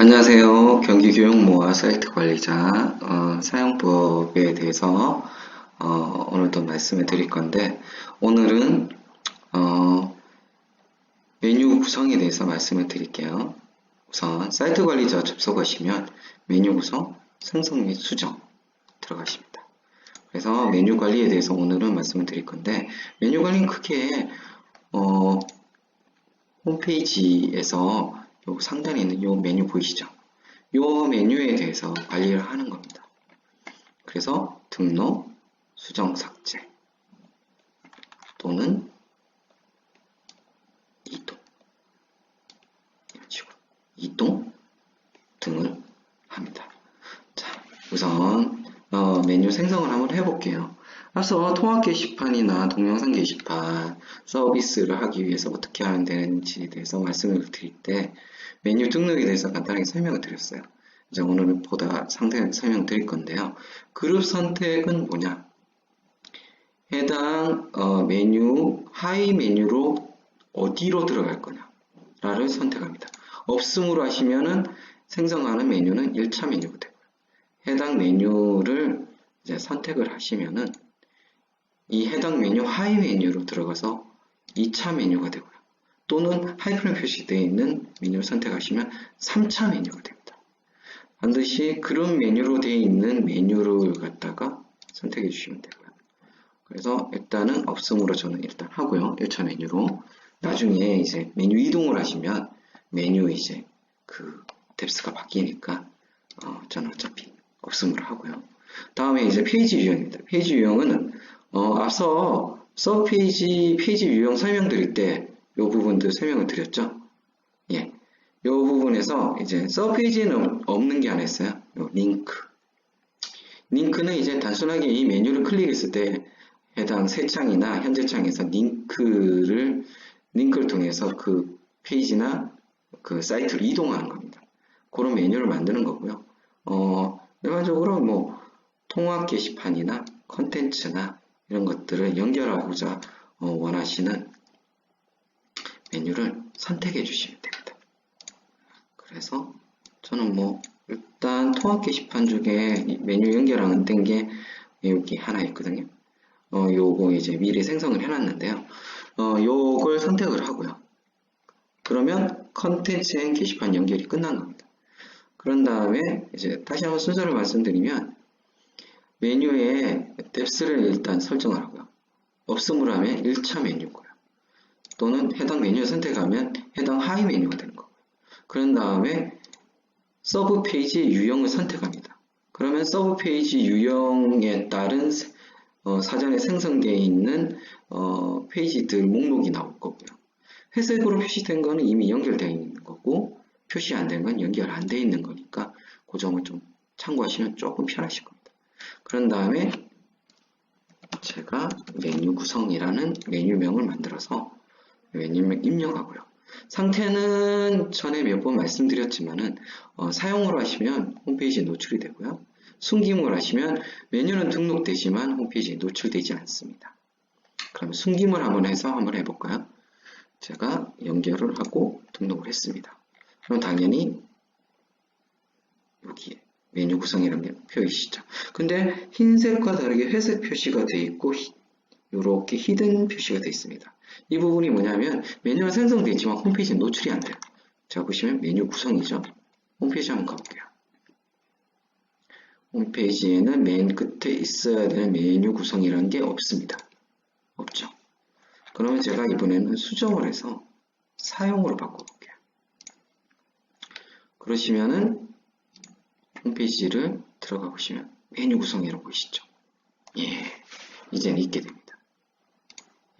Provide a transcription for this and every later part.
안녕하세요. 경기교육모아 사이트 관리자 사용법에 대해서 오늘도 말씀을 드릴 건데, 오늘은 메뉴 구성에 대해서 말씀을 드릴게요. 우선 사이트 관리자 접속하시면 메뉴 구성, 생성 및 수정 들어가십니다. 그래서 메뉴 관리에 대해서 오늘은 말씀을 드릴 건데, 메뉴 관리는 크게 홈페이지에서 요 상단에 있는 요 메뉴 보이시죠? 요 메뉴에 대해서 관리를 하는 겁니다. 그래서 등록, 수정, 삭제 또는 이동, 이런 식으로 이동 등을 합니다. 자, 우선 메뉴 생성을 한번 해볼게요. 앞서 통합 게시판이나 동영상 게시판 서비스를 하기 위해서 어떻게 하면 되는지에 대해서 말씀을 드릴 때 메뉴 등록에 대해서 간단하게 설명을 드렸어요. 이제 오늘은 보다 상세하게 설명을 드릴 건데요. 그룹 선택은 뭐냐? 해당 메뉴, 하위 메뉴로 어디로 들어갈 거냐를 선택합니다. 없음으로 하시면은 생성하는 메뉴는 1차 메뉴가 되고요. 해당 메뉴를 이제 선택을 하시면은 이 해당 메뉴 하위 메뉴로 들어가서 2차 메뉴가 되고요. 또는 하이픈 표시되어 있는 메뉴를 선택하시면 3차 메뉴가 됩니다. 반드시 그런 메뉴로 되어 있는 메뉴를 갖다가 선택해 주시면 되고요. 그래서 일단은 없음으로 저는 일단 하고요. 1차 메뉴로. 나중에 이제 메뉴 이동을 하시면 메뉴 이제 그 뎁스가 바뀌니까 저는 어차피 없음으로 하고요. 다음에 이제 페이지 유형입니다. 페이지 유형은 앞서 서브 페이지 유형 설명드릴 때 이 부분도 설명을 드렸죠. 예, 이 부분에서 이제 서브 페이지는 없는 게 하나 있어요. 요 링크. 링크는 이제 단순하게 이 메뉴를 클릭했을 때 해당 새 창이나 현재 창에서 링크를 통해서 그 페이지나 그 사이트로 이동하는 겁니다. 그런 메뉴를 만드는 거고요. 일반적으로 뭐 통합 게시판이나 컨텐츠나 이런 것들을 연결하고자 원하시는 메뉴를 선택해 주시면 됩니다. 그래서 저는 뭐 일단 통합 게시판 중에 메뉴 연결 안 된 게 여기 하나 있거든요. 요거 이제 미리 생성을 해놨는데요. 요걸 선택을 하고요. 그러면 컨텐츠 앤 게시판 연결이 끝난 겁니다. 그런 다음에 이제 다시 한번 순서를 말씀드리면 메뉴에 뎁스를 일단 설정을 하고요. 없음으로 하면 1차 메뉴고요. 또는 해당 메뉴를 선택하면 해당 하위 메뉴가 되는 거고요. 그런 다음에 서브 페이지 유형을 선택합니다. 그러면 서브 페이지 유형에 따른 사전에 생성되어 있는 페이지들 목록이 나올 거고요. 회색으로 표시된 거는 이미 연결되어 있는 거고 표시 안 된 건 연결 안 되어 있는 거니까 그 점을 좀 참고하시면 조금 편하실 겁니다. 그런 다음에 제가 메뉴 구성이라는 메뉴명을 만들어서 메뉴명 입력하고요. 상태는 전에 몇 번 말씀드렸지만은 사용으로 하시면 홈페이지에 노출이 되고요. 숨김을 하시면 메뉴는 등록되지만 홈페이지에 노출되지 않습니다. 그럼 숨김을 한번 해서 한번 해볼까요? 제가 연결을 하고 등록을 했습니다. 그럼 당연히 여기에 메뉴 구성이라는 게 표시죠. 근데 흰색과 다르게 회색 표시가 되어 있고 이렇게 히든 표시가 되어 있습니다. 이 부분이 뭐냐면 메뉴가 생성되어 있지만 홈페이지에 노출이 안 돼요. 자, 보시면 메뉴 구성이죠. 홈페이지 한번 가볼게요. 홈페이지에는 맨 끝에 있어야 되는 메뉴 구성이라는 게 없습니다. 없죠. 그러면 제가 이번에는 수정을 해서 사용으로 바꿔볼게요. 그러시면은 홈페이지를 들어가 보시면 메뉴 구성이라고 보이시죠? 예, 이제는 있게 됩니다.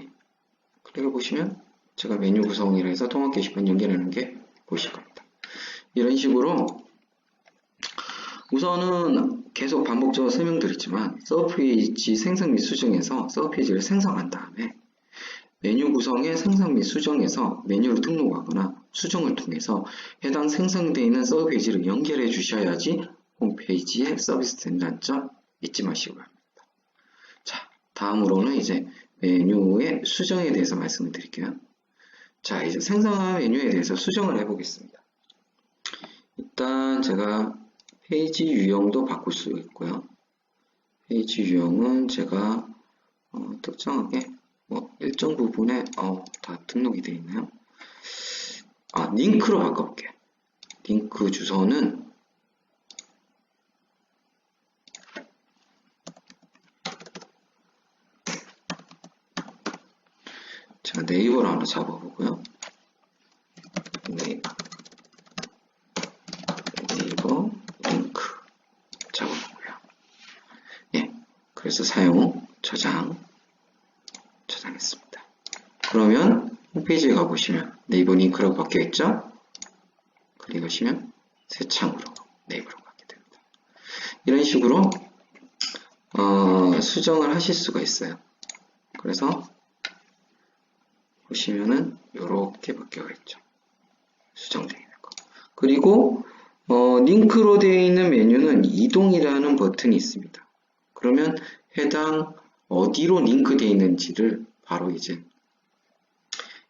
예, 클릭해 보시면 제가 메뉴 구성이라 해서 통합 게시판 연결하는 게 보이실 겁니다. 이런 식으로 우선은 계속 반복적으로 설명드렸지만 서브 페이지 생성 및 수정에서 서브 페이지를 생성한 다음에 메뉴 구성의 생성 및 수정에서 메뉴를 등록하거나 수정을 통해서 해당 생성되어 있는 서브 페이지를 연결해 주셔야지 홈페이지에 서비스 된다는 점 잊지 마시고 합니다. 자, 다음으로는 이제 메뉴의 수정에 대해서 말씀을 드릴게요. 자, 이제 생성한 메뉴에 대해서 수정을 해보겠습니다. 일단 제가 페이지 유형도 바꿀 수 있고요. 페이지 유형은 제가 특정하게 일정 부분에 다 등록이 되어 있나요? 링크로 바꿔볼게요. 링크 주소는 제가 네이버로 하나 잡아보고요. 네이버 링크 잡아보고요. 예, 그래서 사용, 저장했습니다. 그러면 홈페이지에 가보시면 네이버 링크라고 바뀌어있죠? 클릭하시면 새 창으로 네이버로 가게 됩니다. 이런 식으로 수정을 하실 수가 있어요. 그래서 보시면은 이렇게 바뀌어 있죠. 수정되어 있는 거. 그리고 링크로 되어 있는 메뉴는 이동이라는 버튼이 있습니다. 그러면 해당 어디로 링크되어 있는지를 바로 이제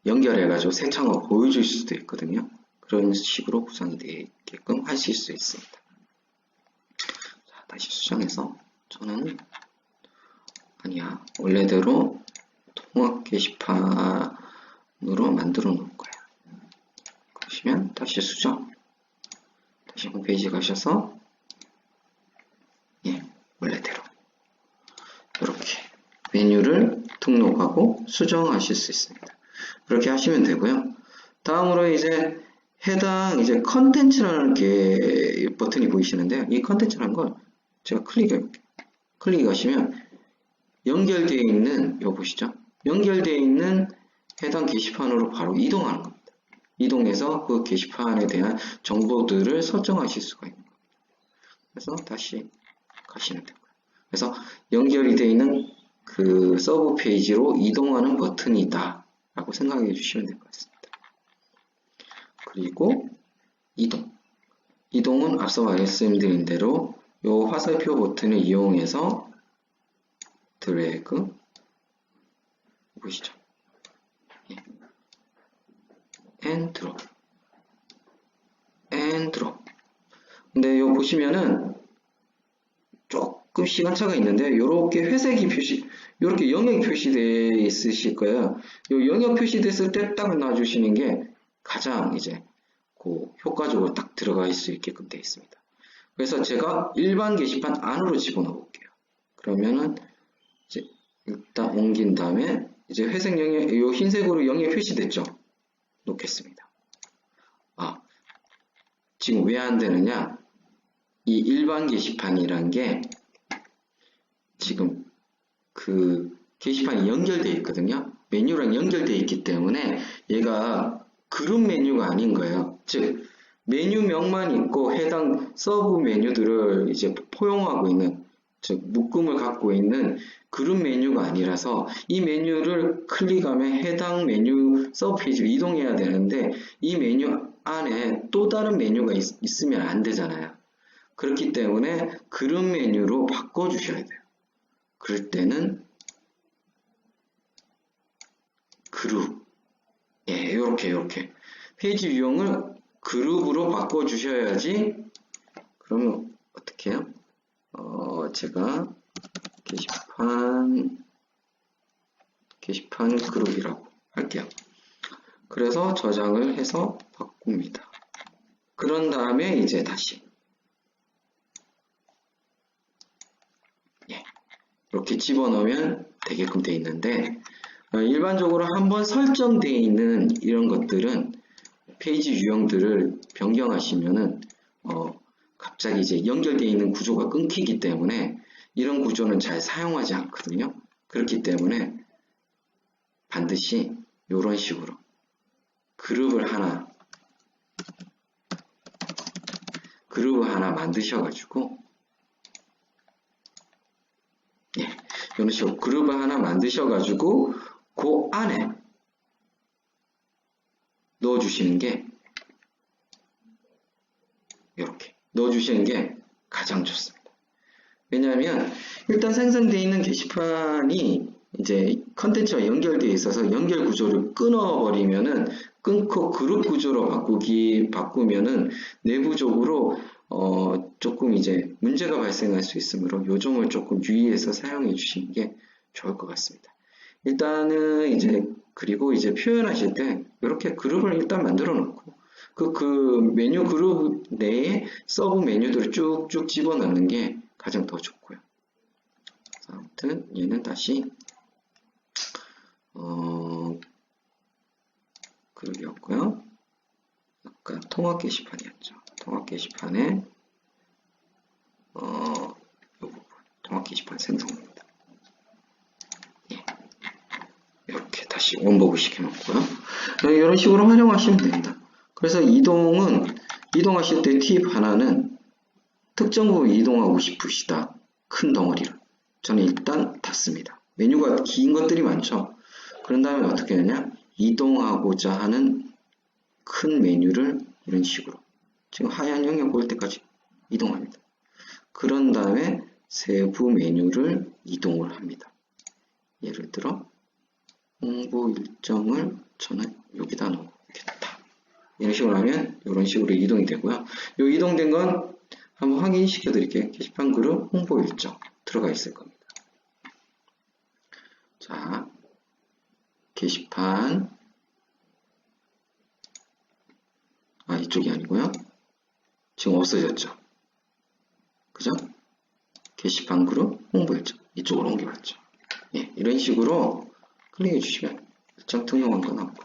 연결해가지고 새 창으로 보여줄 수도 있거든요. 그런 식으로 구성이 되어 있게끔 하실 수 있습니다. 자, 다시 수정해서 저는 아니야, 원래대로 통합 게시판으로 만들어 놓을 거예요. 그러시면 다시 수정, 다시 홈페이지 가셔서 원래대로 이렇게 메뉴를 등록하고 수정하실 수 있습니다. 그렇게 하시면 되고요. 다음으로 이제 해당 컨텐츠라는 게 버튼이 보이시는데요. 이 컨텐츠라는 걸 제가 클릭하시면 연결되어 있는, 이거 보시죠? 연결되어 있는 해당 게시판으로 바로 이동하는 겁니다. 이동해서 그 게시판에 대한 정보들을 설정하실 수가 있는 겁니다. 그래서 다시 가시면 되고요. 그래서 연결이 되어 있는 그 서브 페이지로 이동하는 버튼이다 라고 생각해 주시면 될 것 같습니다. 그리고 이동은 앞서 말씀드린 대로 이 화살표 버튼을 이용해서 드래그 보시죠. 앤 드롭 근데 요 보시면은 조금 시간차가 있는데 이렇게 회색이 이렇게 영역이 표시되어 있으실 거예요. 요 영역 표시됐을 때 딱 놔주시는 게 가장 이제 효과적으로 딱 들어갈 수 있게끔 되어 있습니다. 그래서 제가 일반 게시판 안으로 집어넣어 볼게요. 그러면은 이제 일단 옮긴 다음에 이제 회색 영역, 요 흰색으로 영역 표시됐죠? 놓겠습니다. 지금 왜 안 되느냐? 이 일반 게시판이란 게 지금 그 게시판이 연결되어 있거든요. 메뉴랑 연결되어 있기 때문에 얘가 그룹 메뉴가 아닌 거예요. 즉 메뉴명만 있고 해당 서브 메뉴들을 이제 포용하고 있는, 즉 묶음을 갖고 있는 그룹 메뉴가 아니라서 이 메뉴를 클릭하면 해당 메뉴 서브 페이지로 이동해야 되는데 이 메뉴 안에 또 다른 메뉴가 있으면 안 되잖아요. 그렇기 때문에 그룹 메뉴로 바꿔주셔야 돼요. 그럴 때는 그룹, 요렇게 페이지 유형을 그룹으로 바꿔주셔야지. 그러면 어떻게 해요? 제가 게시판 그룹이라고 할게요. 그래서 저장을 해서 바꿉니다. 그런 다음에 이제 다시 이렇게 집어넣으면 되게끔 되어 있는데, 일반적으로 한번 설정되어 있는 이런 것들은 페이지 유형들을 변경하시면은 갑자기 이제 연결되어 있는 구조가 끊기기 때문에 이런 구조는 잘 사용하지 않거든요. 그렇기 때문에 반드시 이런 식으로 그룹을 하나 만드셔가지고 이런 식으로 그룹을 하나 만드셔가지고 그 안에 넣어주시는 게, 이렇게 넣어주시는 게 가장 좋습니다. 왜냐하면 일단 생성되어 있는 게시판이 이제 컨텐츠와 연결되어 있어서 연결 구조를 끊어버리면은 끊고 그룹 구조로 바꾸면은 내부적으로 조금 이제 문제가 발생할 수 있으므로 요 점을 조금 유의해서 사용해 주시는 게 좋을 것 같습니다. 일단은 이제 그리고 이제 표현하실 때 이렇게 그룹을 일단 만들어 놓고 그 메뉴 그룹 내에 서브 메뉴들을 쭉쭉 집어넣는 게 가장 더 좋고요. 아무튼 얘는 다시 그룹이었고요. 아까 통합 게시판이었죠. 통합 게시판에 이 부분 통합 게시판 생성입니다. 예. 이렇게 다시 원복을 시켜놓고요. 이런 식으로 활용하시면 됩니다. 그래서 이동하실 때 팁 하나는 특정 부분 이동하고 싶으시다. 큰 덩어리를. 저는 일단 닫습니다. 메뉴가 긴 것들이 많죠. 그런 다음에 어떻게 하냐? 이동하고자 하는 큰 메뉴를 이런 식으로 지금 하얀 영역 볼 때까지 이동합니다. 그런 다음에 세부 메뉴를 이동을 합니다. 예를 들어 홍보 일정을 저는 여기다 놓겠다. 이런 식으로 하면 이런 식으로 이동이 되고요. 이 이동된 건 한번 확인시켜 드릴게요. 게시판 그룹 홍보 일정 들어가 있을 겁니다. 자, 게시판 이쪽이 아니고요. 지금 없어졌죠. 그죠? 게시판 그룹 홍보 일정 이쪽으로 옮겨왔죠. 예, 이런 식으로 클릭해 주시면 일정 등록한 거 나오고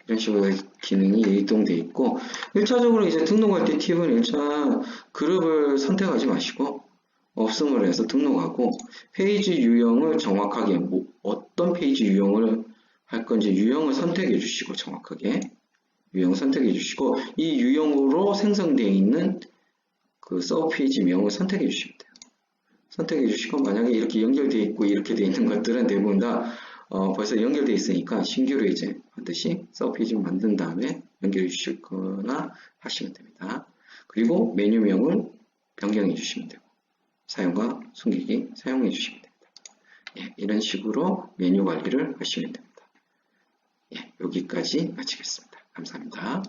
이런 식으로 기능이 이동되어 있고 1차적으로 이제 등록할 때 팁은 1차 그룹을 선택하지 마시고 없음을 해서 등록하고 페이지 유형을 정확하게 어떤 페이지 유형을 할 건지 유형을 선택해 주시고 정확하게 유형 선택해 주시고 이 유형으로 생성되어 있는 그 서브 페이지명을 선택해 주시면 돼요. 선택해 주시고 만약에 이렇게 연결되어 있고 이렇게 되어 있는 것들은 대부분 다 벌써 연결되어 있으니까 신규로 이제 반드시 서브 페이지 만든 다음에 연결해 주시거나 하시면 됩니다. 그리고 메뉴명을 변경해 주시면 되고 사용과 숨기기 사용해 주시면 됩니다. 예, 이런 식으로 메뉴 관리를 하시면 됩니다. 예, 여기까지 마치겠습니다. 감사합니다.